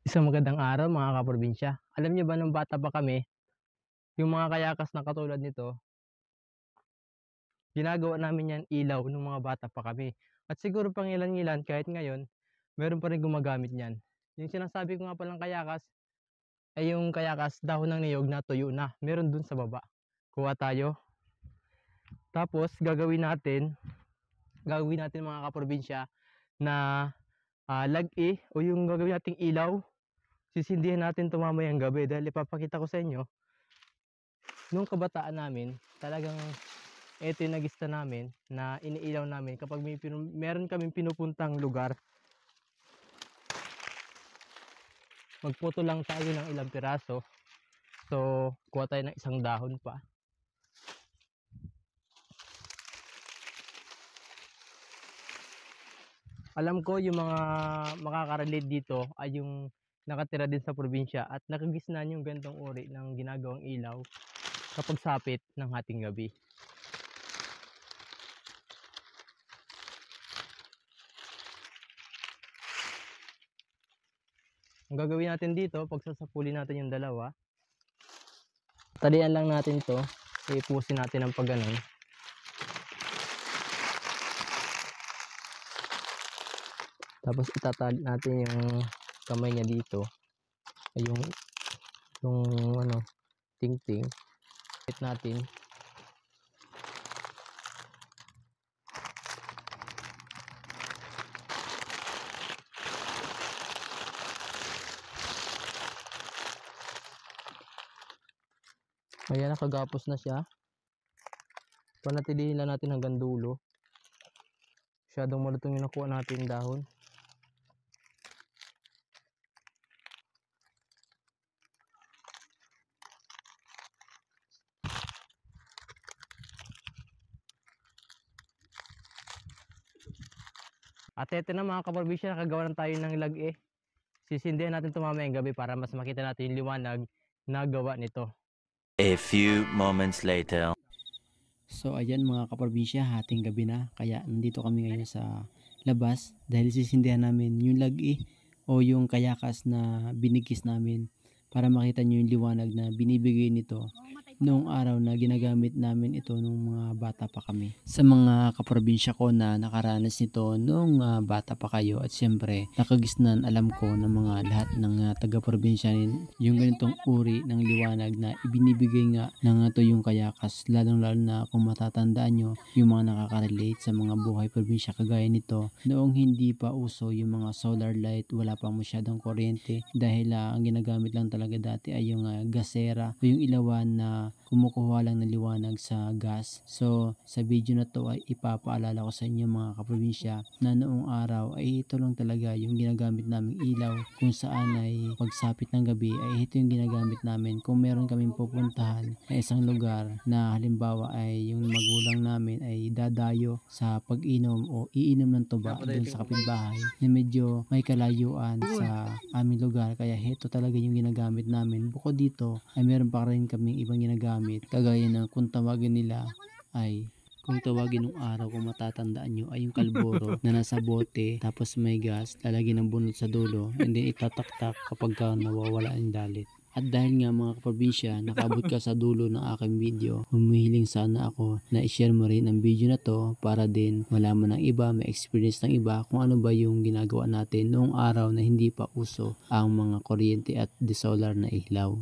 Isang magandang araw mga kaprobinsya. Alam niyo ba nung bata pa kami, yung mga kayakas na katulad nito, ginagawa namin yan ilaw nung mga bata pa kami. At siguro pangilan-ngilan kahit ngayon, meron pa rin gumagamit niyan. Yung sinasabi ko nga palang kayakas ay yung kayakas dahon ng niyog na tuyo na. Meron dun sa baba. Kuha tayo. Tapos gagawin natin mga kaprobinsya na lag-i o yung gagawin nating ilaw. Sisindihan natin ito mamayang gabi dahil ipapakita ko sa inyo nung kabataan namin, talagang ito yung nagista namin na iniilaw namin kapag meron kaming pinupuntang lugar. Magputo lang tayo ng ilang piraso. So, kuha tayo ng isang dahon pa. Alam ko yung mga makaka-relate dito ay yung nakatira din sa probinsya at nakagisnan yung gantong uri ng ginagawang ilaw kapag sapit ng hating gabi. Ang gagawin natin dito, pagsasapuli natin yung dalawa, talian lang natin to, ipusin natin ng pagganon. Tapos itatali natin yung kamay niya dito, ay yung ano, ting-ting. Hit natin. Ayan, nakagapos na siya. Panatilihin lang natin hanggang dulo. Masyadong malutong yung nakuha natin dahon. At eto na mga kaprobinsya, nakagawa na tayo ng lag-e. Sisindihan natin ito mamayang gabi para mas makita natin yung liwanag na gawa nito. A few moments later. So ayan mga kaprobinsya, hating gabi na, kaya nandito kami ngayon sa labas dahil sisindihan namin yung lag-i o yung kayakas na binigkis namin para makita nyo yung liwanag na binibigay nito noong araw na ginagamit namin ito nung mga bata pa kami. Sa mga kaprobinsya ko na nakaranas nito nung bata pa kayo, at syempre nakagisnan alam ko ng mga lahat ng taga-probinsya yung ganitong uri ng liwanag na ibinibigay nga ng ito yung kayakas, lalong lalo na kung matatandaan nyo yung mga nakaka-relate sa mga buhay probinsya kagaya nito noong hindi pa uso yung mga solar light, wala pa masyadong kuryente dahil ang ginagamit lang talaga dati ay yung gasera o yung ilawan na kumukuha lang ng liwanag sa gas. So sa video na to ay ipapaalala ko sa inyo mga kaprobinsya na noong araw ay ito lang talaga yung ginagamit naming ilaw, kung saan ay pagsapit ng gabi ay ito yung ginagamit namin kung meron kaming pupuntahan na isang lugar na halimbawa ay yung magulang namin ay dadayo sa pag-inom o iinom ng tuba doon sa kapitbahay na medyo may kalayuan sa aming lugar, kaya ito talaga yung ginagamit namin. Bukod dito ay meron pa rin kaming ibang ginagamit kagaya ng kung tawagin nila ay kung tawagin nung araw, kung matatandaan nyo, ay yung kalboro na nasa bote tapos may gas, lalagyan ng bunot sa dulo and then itataktak kapag nawawala ang dalit. At dahil nga mga kaprobinsya, nakabot ka sa dulo ng aking video, humihiling sana ako na i-share mo rin ang video na to para din malaman ng iba, may experience ng iba kung ano ba yung ginagawa natin noong araw na hindi pa uso ang mga kuryente at solar na ilaw.